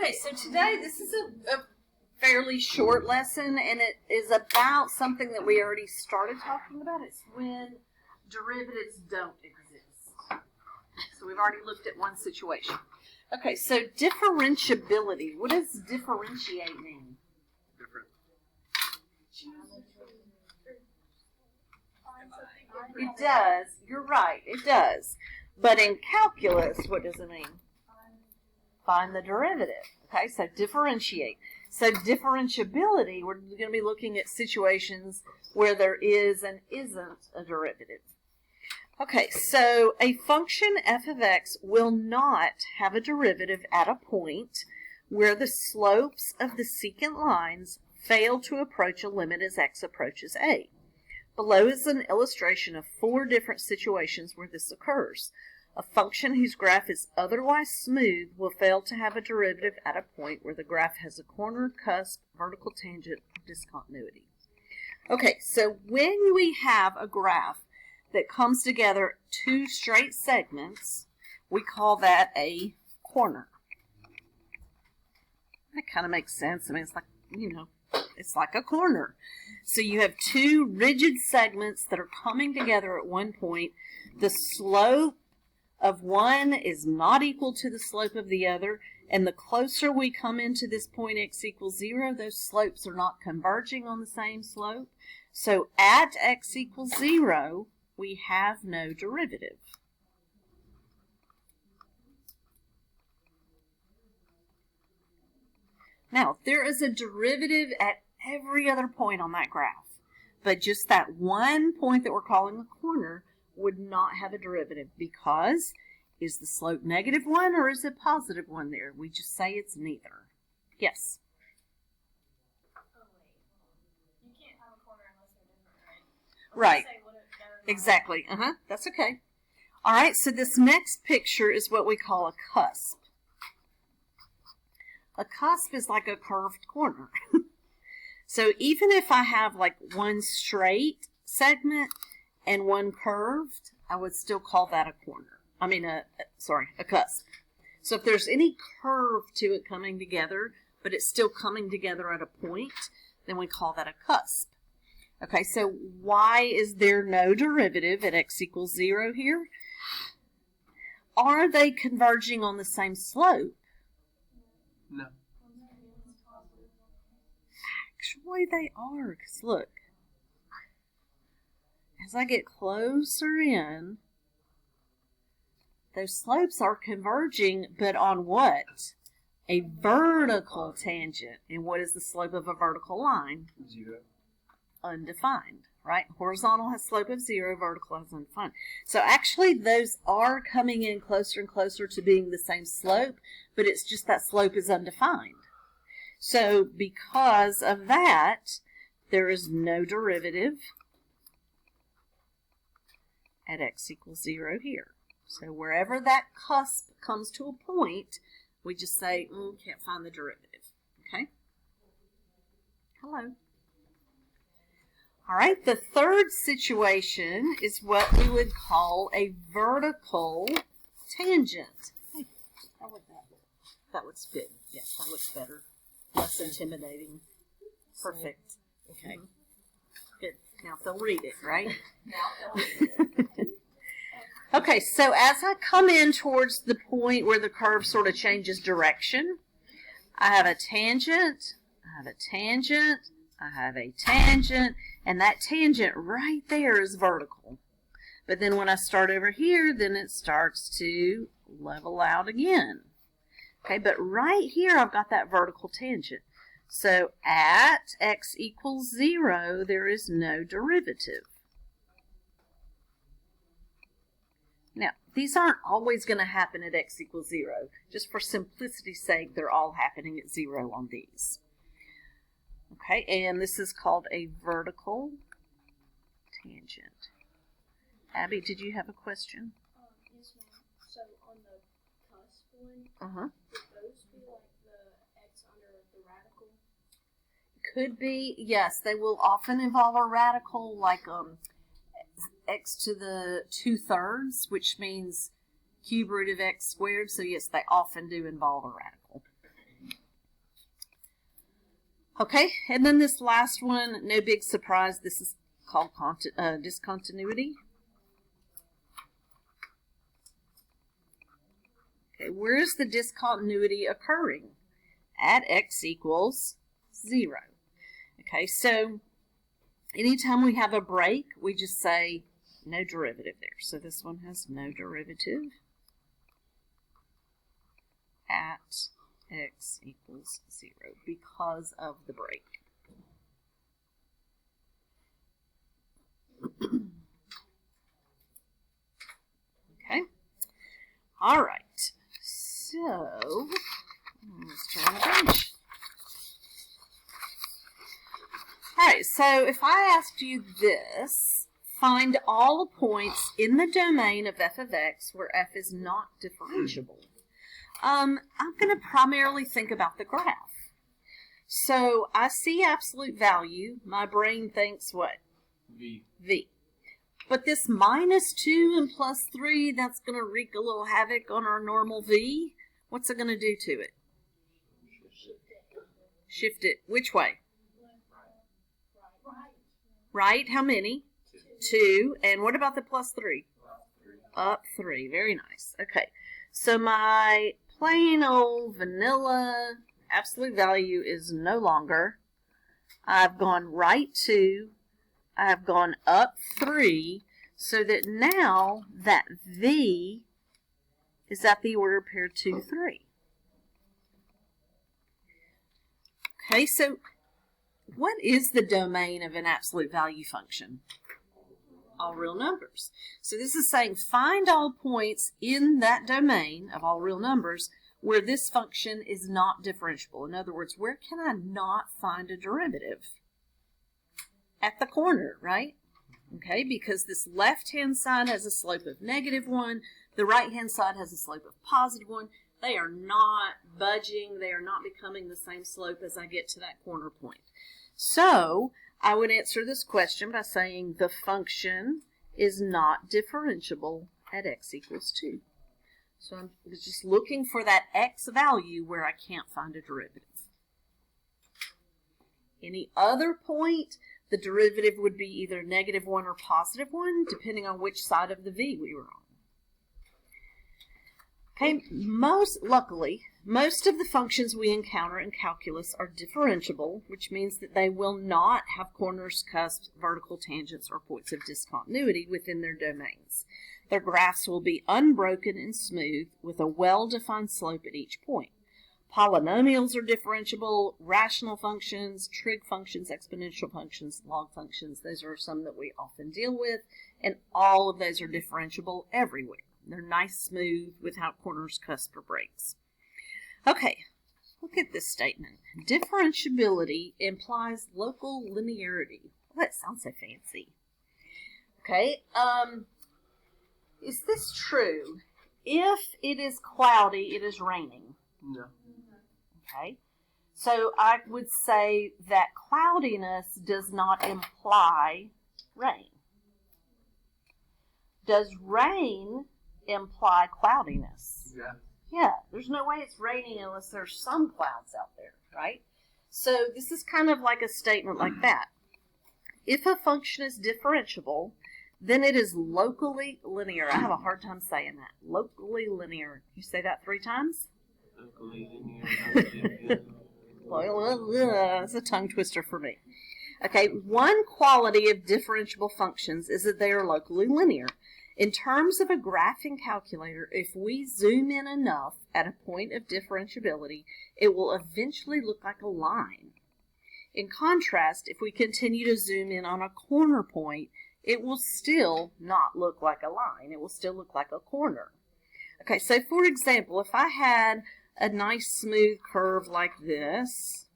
Okay, so today this is a fairly short lesson, and it is about something that we already started talking about. It's when derivatives don't exist. So we've already looked at one situation. Okay, so differentiability. What does differentiate mean? Different. It does. You're right. It does. But in calculus, what does it mean? Find the derivative. Okay, so differentiate. So differentiability, we're going to be looking at situations where there is and isn't a derivative. Okay, so a function f of x will not have a derivative at a point where the slopes of the secant lines fail to approach a limit as x approaches a. Below is an illustration of 4 different situations where this occurs. A function whose graph is otherwise smooth will fail to have a derivative at a point where the graph has a corner, cusp, vertical tangent, or discontinuity. Okay, so when we have a graph that comes together 2 straight segments, we call that a corner. That kind of makes sense. I mean, it's like, it's like a corner. So you have 2 rigid segments that are coming together at one point. The slope of one is not equal to the slope of the other, and the closer we come into this point x equals 0, those slopes are not converging on the same slope. So at x equals 0, we have no derivative. Now, there is a derivative at every other point on that graph, but just that one point that we're calling the corner would not have a derivative because is the slope -1 or is it +1 there? We just say it's neither. Yes? Oh, wait. You can't have a corner unless they're different, right? Right. Exactly. That's okay. All right, so this next picture is what we call a cusp. A cusp is like a curved corner. So even if I have like one straight segment and one curved, I would still call that a corner. I mean, a cusp. So if there's any curve to it coming together, but it's still coming together at a point, then we call that a cusp. Okay, so why is there no derivative at x equals 0 here? Are they converging on the same slope? No. Actually, they are, because look, as I get closer in, those slopes are converging, but on what? A vertical tangent. And what is the slope of a vertical line? 0. Undefined, right? Horizontal has slope of 0, vertical has undefined. So actually those are coming in closer and closer to being the same slope, but it's just that slope is undefined. So because of that, there is no derivative at x equals 0 here. So wherever that cusp comes to a point, we just say, can't find the derivative. Okay? Hello. All right, the third situation is what we would call a vertical tangent. Hey, how would that look? That looks good. Yes, that looks better. Less intimidating. Perfect. Okay. Good. Now they'll read it, right? Okay, so as I come in towards the point where the curve sort of changes direction, I have a tangent, I have a tangent, I have a tangent, and that tangent right there is vertical. But then when I start over here, then it starts to level out again. Okay, but right here I've got that vertical tangent. So at x equals 0, there is no derivative. Now, these aren't always going to happen at x equals 0. Just for simplicity's sake, they're all happening at 0 on these. Okay, and this is called a vertical tangent. Abby, did you have a question? Yes, ma'am. So on the cusp one, would those be like the x under the radical? Could be, yes. They will often involve a radical, like x to the 2/3, which means cube root of x squared. So yes, they often do involve a radical. Okay, and then this last one, no big surprise, this is called discontinuity. Okay, where is the discontinuity occurring? At x equals 0. Okay, so anytime we have a break, we just say no derivative there. So this one has no derivative at x equals 0 because of the break. Okay. All right. So let's turn the page. All right. So if I asked you this, find all the points in the domain of f of x where f is not differentiable. I'm going to primarily think about the graph. So I see absolute value. My brain thinks what? V. V. But this minus 2 and plus 3, that's going to wreak a little havoc on our normal V. What's it going to do to it? Shift it. Which way? Right. How many? 2. And what about the plus 3? Up 3. Very nice. Okay. So my plain old vanilla absolute value is no longer. I've gone right 2. I've gone up 3, so that now that V is at the order pair 2, 3. Okay, so what is the domain of an absolute value function? All real numbers. So this is saying find all points in that domain of all real numbers where this function is not differentiable. In other words, where can I not find a derivative? At the corner, right? Okay, because this left-hand side has a slope of -1, the right-hand side has a slope of +1. They are not budging, they are not becoming the same slope as I get to that corner point. So, I would answer this question by saying the function is not differentiable at x equals 2. So I'm just looking for that x value where I can't find a derivative. Any other point, the derivative would be either -1 or +1, depending on which side of the V we were on. Okay, luckily, most of the functions we encounter in calculus are differentiable, which means that they will not have corners, cusps, vertical tangents, or points of discontinuity within their domains. Their graphs will be unbroken and smooth with a well-defined slope at each point. Polynomials are differentiable, rational functions, trig functions, exponential functions, log functions. Those are some that we often deal with, and all of those are differentiable everywhere. They're nice, smooth, without corners, cusps, or breaks. Okay, look at this statement. Differentiability implies local linearity. Well, that sounds so fancy. Okay, is this true? If it is cloudy, it is raining. No. Okay, so I would say that cloudiness does not imply rain. Does rain imply cloudiness? Yeah. Yeah, there's no way it's raining unless there's some clouds out there, right? So this is kind of like a statement like that. If a function is differentiable, then it is locally linear. I have a hard time saying that. Locally linear. You say that 3 times? Well, it's a tongue twister for me. Okay, one quality of differentiable functions is that they are locally linear. In terms of a graphing calculator, if we zoom in enough at a point of differentiability, it will eventually look like a line. In contrast, if we continue to zoom in on a corner point, it will still not look like a line. It will still look like a corner. Okay, so for example, if I had a nice smooth curve like this,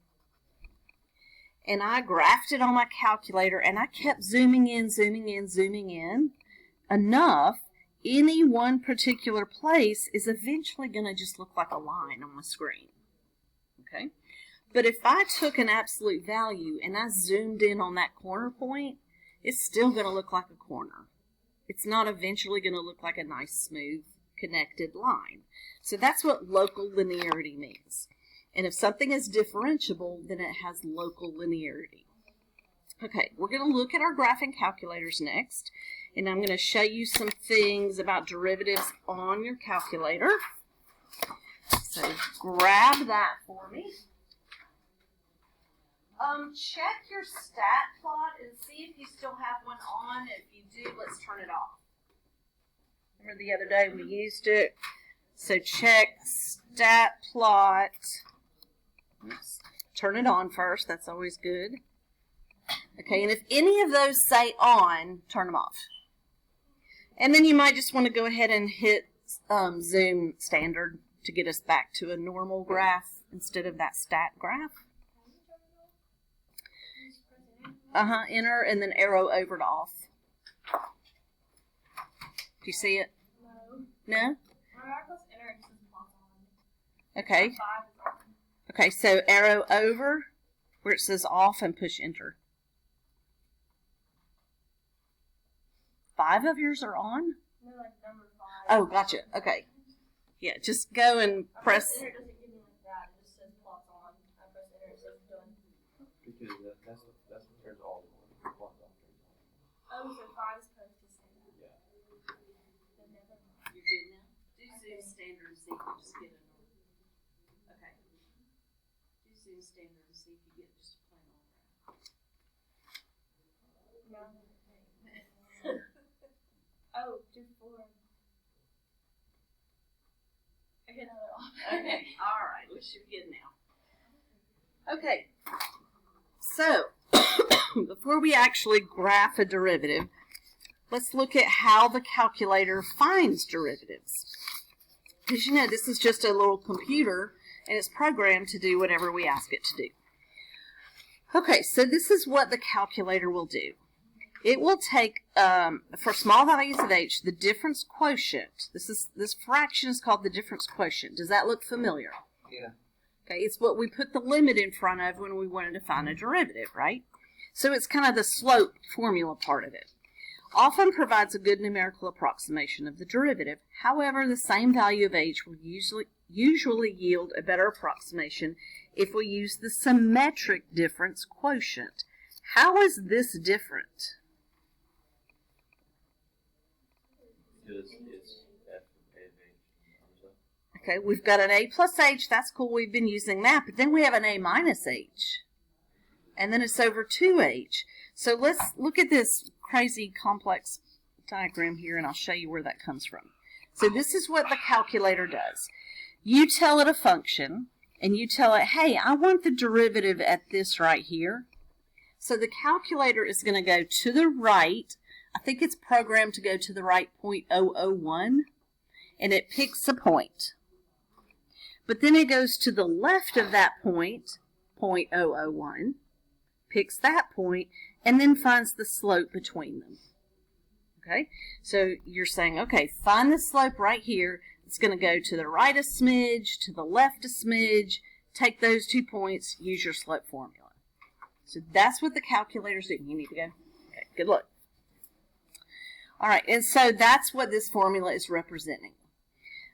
and I graphed it on my calculator, and I kept zooming in enough, any one particular place is eventually going to just look like a line on my screen. Okay? But if I took an absolute value and I zoomed in on that corner point, it's still going to look like a corner. It's not eventually going to look like a nice, smooth, connected line. So that's what local linearity means. And if something is differentiable, then it has local linearity. Okay, we're going to look at our graphing calculators next, and I'm going to show you some things about derivatives on your calculator. So grab that for me. Check your stat plot and see if you still have one on. If you do, let's turn it off. Remember the other day we used it? So check stat plot. Oops. Turn it on first. That's always good. Okay, and if any of those say on, turn them off. And then you might just want to go ahead and hit zoom standard to get us back to a normal graph instead of that stat graph. Enter and then arrow over to off. Do you see it? No? Okay. Okay, so arrow over where it says off and push enter. 5 of yours are on? No, like number 5. Oh, gotcha. Okay. Yeah, just go and press. Enter doesn't give me like that. It just says plots on. I press enter, it says done. Because that's what turns all the plots off. Oh, so 5 is supposed to say that. Yeah. Then never mind. You're good now? Do zoom standard and see if you just get it. Okay. Do zoom standard and see if you get just a plain old graph. No. Oh, do 4. I hit another off. Okay, all right, we should be good now. Okay, so before we actually graph a derivative, let's look at how the calculator finds derivatives. Because you know, this is just a little computer, and it's programmed to do whatever we ask it to do. Okay, so this is what the calculator will do. It will take, for small values of h, the difference quotient. This fraction is called the difference quotient. Does that look familiar? Yeah. Okay, it's what we put the limit in front of when we wanted to find a derivative, right? So it's kind of the slope formula part of it. Often provides a good numerical approximation of the derivative. However, the same value of h will usually yield a better approximation if we use the symmetric difference quotient. How is this different? Because it's f of a of h. Okay, we've got an a plus h. That's cool. We've been using that. But then we have an a minus h. And then it's over 2h. So let's look at this crazy complex diagram here, and I'll show you where that comes from. So this is what the calculator does. You tell it a function, and you tell it, hey, I want the derivative at this right here. So the calculator is going to go to the right. I think it's programmed to go to the right 0.001, and it picks a point. But then it goes to the left of that point, 0.001, picks that point, and then finds the slope between them. Okay, so you're saying, okay, find the slope right here. It's going to go to the right a smidge, to the left a smidge, take those 2 points, use your slope formula. So that's what the calculator's doing. You need to go. Okay, good luck. All right, and so that's what this formula is representing.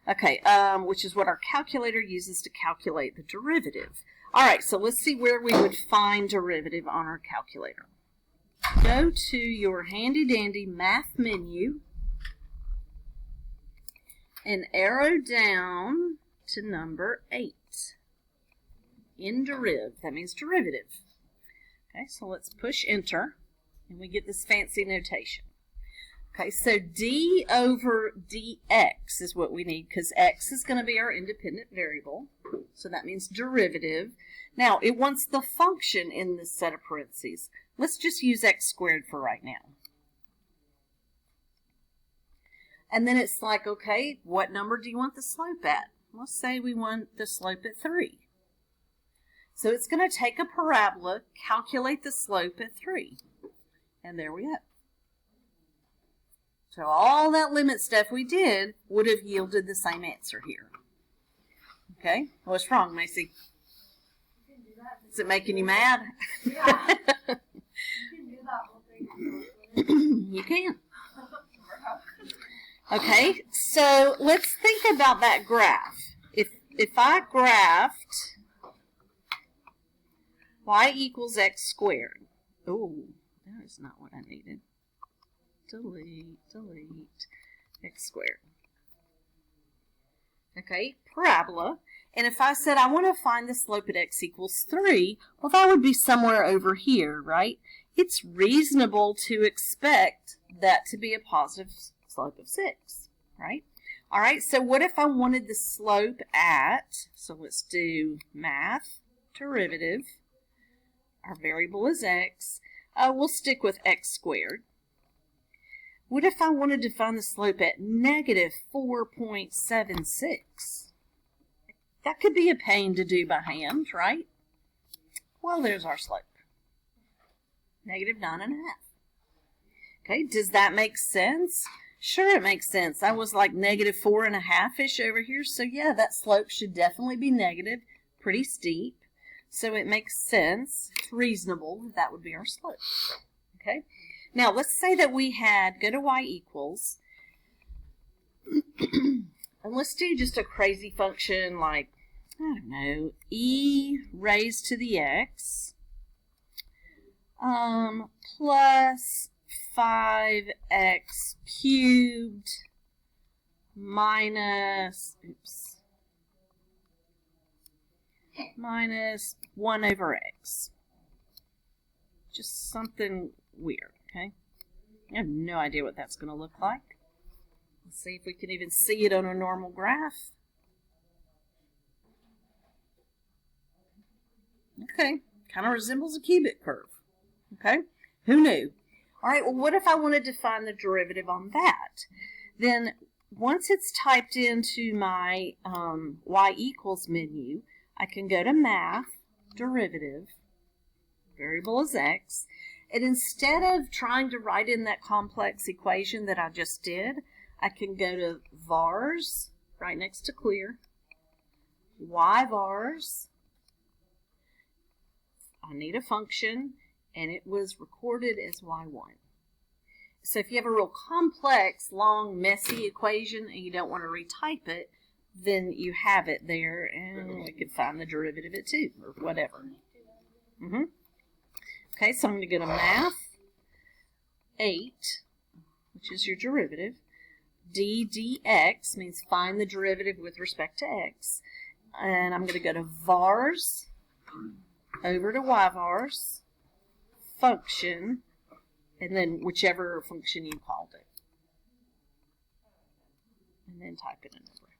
Okay, which is what our calculator uses to calculate the derivative. All right, so let's see where we would find derivative on our calculator. Go to your handy-dandy math menu and arrow down to number 8. In deriv, that means derivative. Okay, so let's push enter, and we get this fancy notation. Okay, so d over dx is what we need, because x is going to be our independent variable. So that means derivative. Now, it wants the function in this set of parentheses. Let's just use x squared for right now. And then it's like, okay, what number do you want the slope at? Let's say we want the slope at 3. So it's going to take a parabola, calculate the slope at 3. And there we go. So all that limit stuff we did would have yielded the same answer here. Okay? What's wrong, Macy? Is it making you mad? Yeah. You can do that whole thing. You can. Okay, so let's think about that graph. If I graphed y equals x squared. Oh, that is not what I needed. Delete, x squared. Okay, parabola. And if I said I want to find the slope at x equals 3, well, that would be somewhere over here, right? It's reasonable to expect that to be a positive slope of 6, right? All right, so what if I wanted the slope at, so let's do math, derivative, our variable is x, we'll stick with x squared. What if I wanted to find the slope at negative 4.76? That could be a pain to do by hand, right? Well, there's our slope. Negative 9.5. Okay, does that make sense? Sure, it makes sense. I was like negative 4.5-ish over here, so yeah, that slope should definitely be negative, pretty steep. So it makes sense. It's reasonable that would be our slope. Okay, now let's say that we had, go to y equals, and let's do just a crazy function like, I don't know, e raised to the x plus 5x cubed minus 1 over x. Just something weird, okay? I have no idea what that's going to look like. Let's see if we can even see it on a normal graph. Okay, kind of resembles a cubic curve. Okay, who knew? All right, well, what if I wanted to find the derivative on that? Then once it's typed into my y equals menu, I can go to math, derivative, variable is x, and instead of trying to write in that complex equation that I just did, I can go to vars, right next to clear, y vars, I need a function, and it was recorded as y1. So if you have a real complex, long, messy equation and you don't want to retype it, then you have it there, and we could find the derivative of it too, or whatever. Okay, so I'm going to go to math, 8, which is your derivative. D dx means find the derivative with respect to x. And I'm going to go to vars, over to y vars, function, and then whichever function you called it. And then type in a number.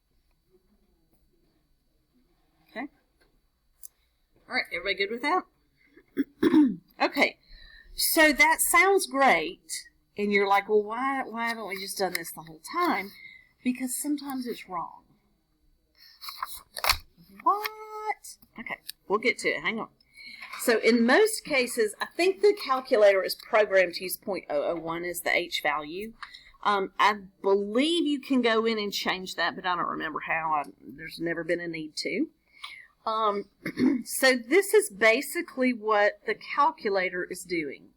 Okay? All right, everybody good with that? Okay, so that sounds great, and you're like, well, why haven't we just done this the whole time? Because sometimes it's wrong. What? Okay, we'll get to it. Hang on. So in most cases, I think the calculator is programmed to use 0.001 as the H value. I believe you can go in and change that, but I don't remember how. There's never been a need to. So this is basically what the calculator is doing.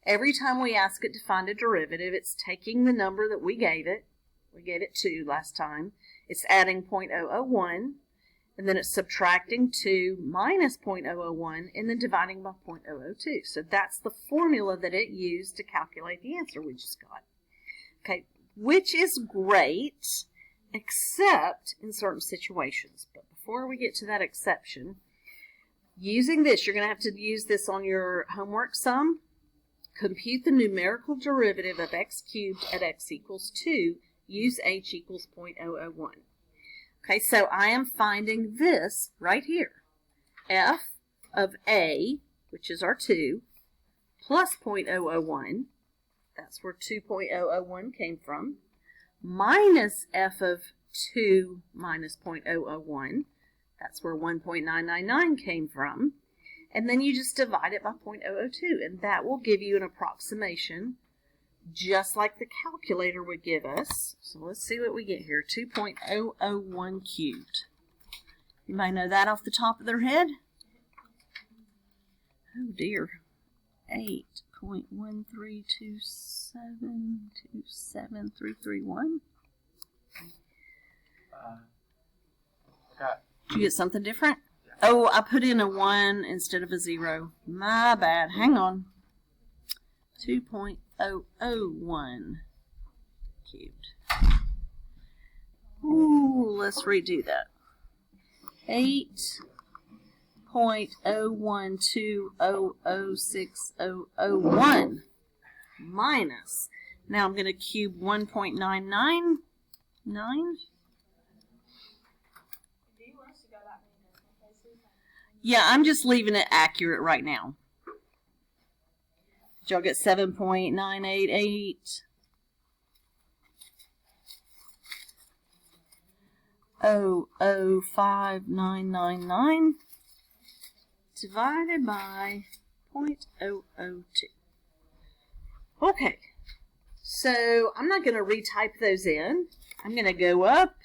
Every time we ask it to find a derivative, it's taking the number that we gave it. We gave it 2 last time. It's adding 0.001, and then it's subtracting 2 minus 0.001, and then dividing by 0.002. So that's the formula that it used to calculate the answer we just got. Okay, which is great, except in certain situations. But before we get to that exception, using this, you're going to have to use this on your homework sum. Compute the numerical derivative of x cubed at x equals 2. Use h equals 0.001. Okay, so I am finding this right here. F of a, which is our 2, plus 0.001. That's where 2.001 came from. Minus f of 2 minus 0.001. That's where 1.999 came from. And then you just divide it by 0.002, and that will give you an approximation just like the calculator would give us. So let's see what we get here. 2.001 cubed. You might know that off the top of their head. Oh dear. 8.13272731. Got Did you get something different? Oh, I put in a 1 instead of a 0. My bad. Hang on. 2.001 cubed. Ooh, let's redo that. 8.012006001 minus. Now I'm going to cube 1.999. Yeah, I'm just leaving it accurate right now. Did y'all get 7.988? 0.05999 divided by 0.002. Okay, so I'm not going to retype those in. I'm going to go up,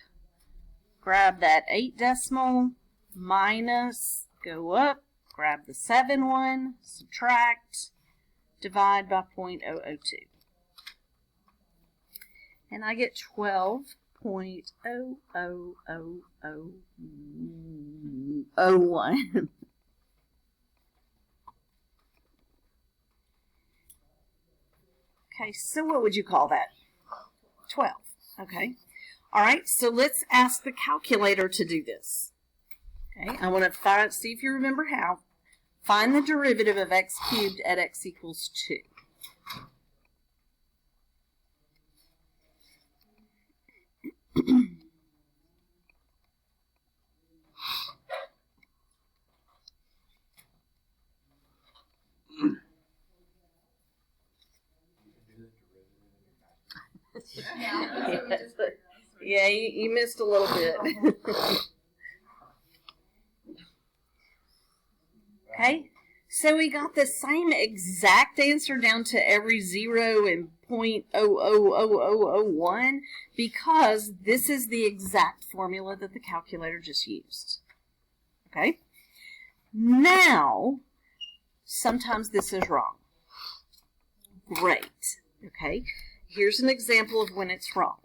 grab that 8 decimal, minus, go up, grab the 7 one, subtract, divide by 0.002. And I get 12.00001. Okay, so what would you call that? 12. Okay. All right, so let's ask the calculator to do this. Okay, I want to see if you remember how. Find the derivative of x cubed at x equals 2. Yeah, you missed a little bit. Okay, so we got the same exact answer down to every 0 and 0.00001 because this is the exact formula that the calculator just used. Okay, now sometimes this is wrong. Great. Okay, here's an example of when it's wrong.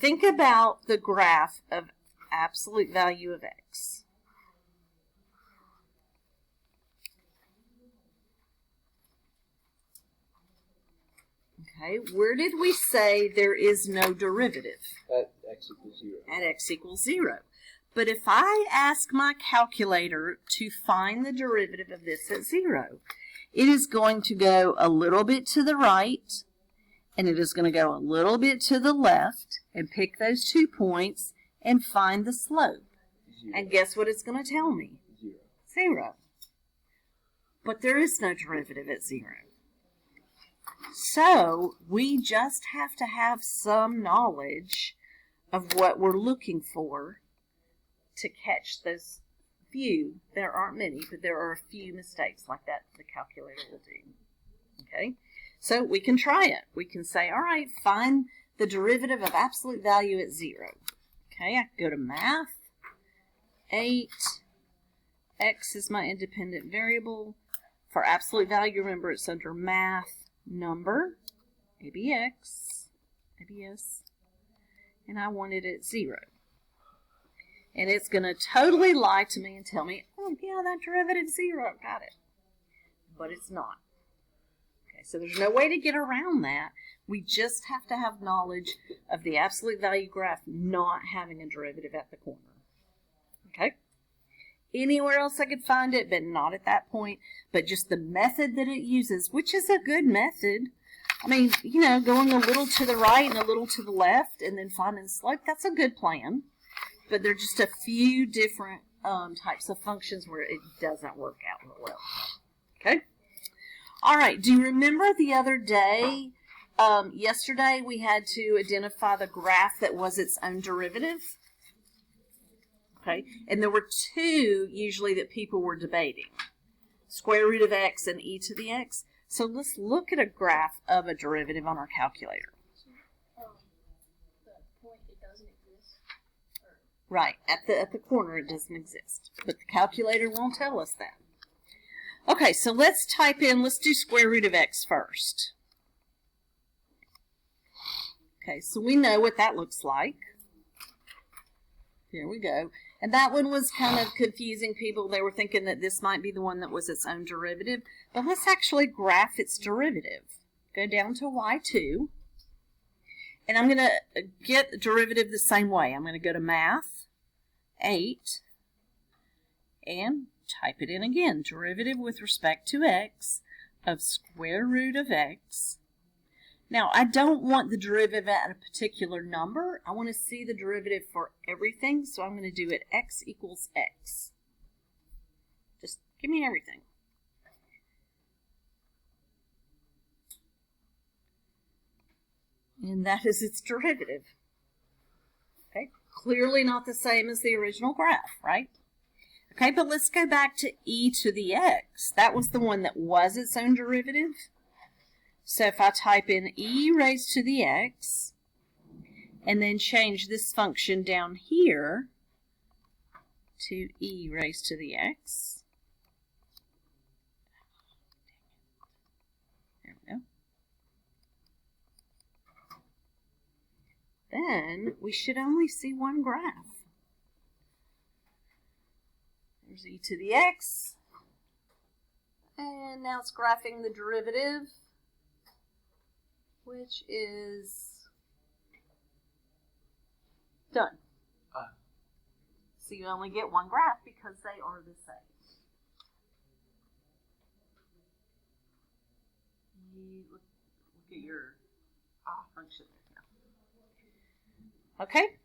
Think about the graph of absolute value of x. Okay, where did we say there is no derivative? At x equals 0. At x equals 0. But if I ask my calculator to find the derivative of this at 0, it is going to go a little bit to the right, and it is going to go a little bit to the left, and pick those 2 points, and find the slope. 0. And guess what it's going to tell me? 0. 0. But there is no derivative at 0. So we just have to have some knowledge of what we're looking for to catch those few. There aren't many, but there are a few mistakes like that the calculator will do. Okay, so we can try it. We can say, all right, find the derivative of absolute value at 0. Okay, I can go to math. 8, x is my independent variable. For absolute value, remember it's under math. Number, ABX, ABS, and I want it at 0. And it's going to totally lie to me and tell me, oh yeah, that derivative is 0, got it. But it's not. Okay, so there's no way to get around that. We just have to have knowledge of the absolute value graph not having a derivative at the corner. Okay? Anywhere else I could find it, but not at that point. But just the method that it uses, which is a good method. I mean, you know, going a little to the right and a little to the left and then finding the slope, that's a good plan. But there are just a few different types of functions where it doesn't work out real well. Okay? All right, do you remember the other day, yesterday we had to identify the graph that was its own derivative? Okay, and there were 2 usually that people were debating. Square root of x and e to the x. So let's look at a graph of a derivative on our calculator. The point it doesn't exist. Right, at the corner it doesn't exist. But the calculator won't tell us that. Okay, so let's type in, let's do square root of x first. Okay, so we know what that looks like. Here we go. And that one was kind of confusing people. They were thinking that this might be the one that was its own derivative. But let's actually graph its derivative. Go down to y2. And I'm going to get the derivative the same way. I'm going to go to Math, 8, and type it in again. Derivative with respect to x of square root of x. Now, I don't want the derivative at a particular number. I want to see the derivative for everything, so I'm going to do it x equals x. Just give me everything. And that is its derivative. Okay, clearly not the same as the original graph, right? Okay, but let's go back to e to the x. That was the one that was its own derivative. So if I type in e raised to the x, and then change this function down here to e raised to the x. There we go. Then we should only see one graph. There's e to the x. And now it's graphing the derivative, which is done. So you only get one graph because they are the same. You look at your function there. Okay.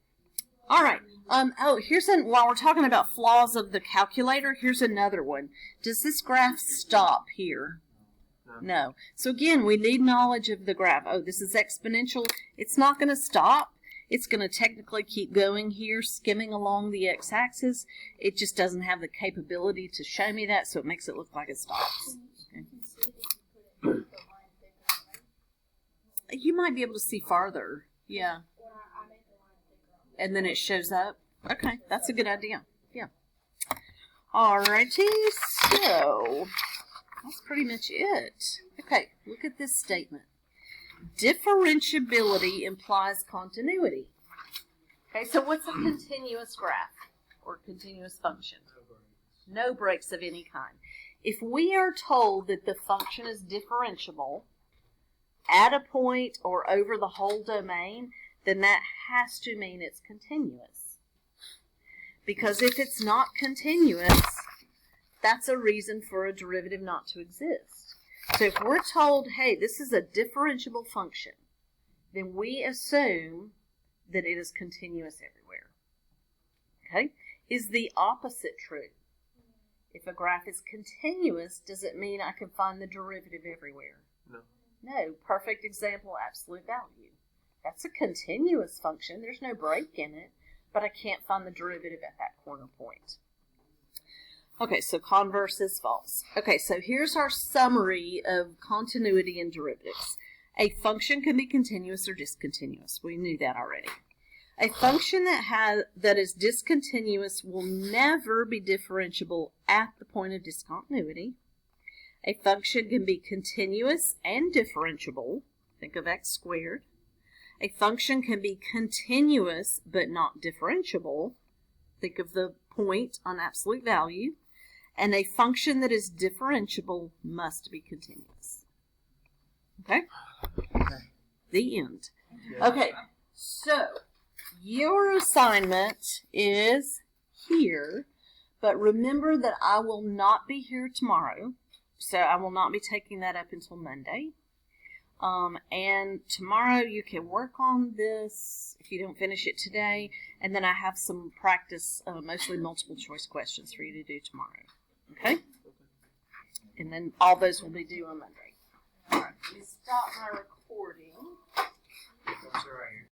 All right. Oh, while we're talking about flaws of the calculator, here's another one. Does this graph stop here? No. So again, we need knowledge of the graph. Oh, this is exponential. It's not going to stop. It's going to technically keep going here, skimming along the x-axis. It just doesn't have the capability to show me that, so it makes it look like it stops. Okay. You might be able to see farther. Yeah. And then it shows up. Okay, that's a good idea. Yeah. Alrighty, so that's pretty much it. Okay, look at this statement. Differentiability implies continuity. Okay, so what's a continuous graph or continuous function? No breaks of any kind. If we are told that the function is differentiable at a point or over the whole domain, then that has to mean it's continuous. Because if it's not continuous, that's a reason for a derivative not to exist. So if we're told, hey, this is a differentiable function, then we assume that it is continuous everywhere. Okay? Is the opposite true? If a graph is continuous, does it mean I can find the derivative everywhere? No. No. Perfect example, absolute value. That's a continuous function. There's no break in it, but I can't find the derivative at that corner point. Okay, so converse is false. Okay, so here's our summary of continuity and derivatives. A function can be continuous or discontinuous. We knew that already. A function that is discontinuous will never be differentiable at the point of discontinuity. A function can be continuous and differentiable. Think of x squared. A function can be continuous but not differentiable. Think of the point on absolute value. And a function that is differentiable must be continuous. Okay? The end. Okay, so your assignment is here, but remember that I will not be here tomorrow, so I will not be taking that up until Monday. And tomorrow you can work on this if you don't finish it today, and then I have some practice, mostly multiple choice questions for you to do tomorrow. Okay? And then all those will be due on Monday. All right, let me stop my recording. Right here.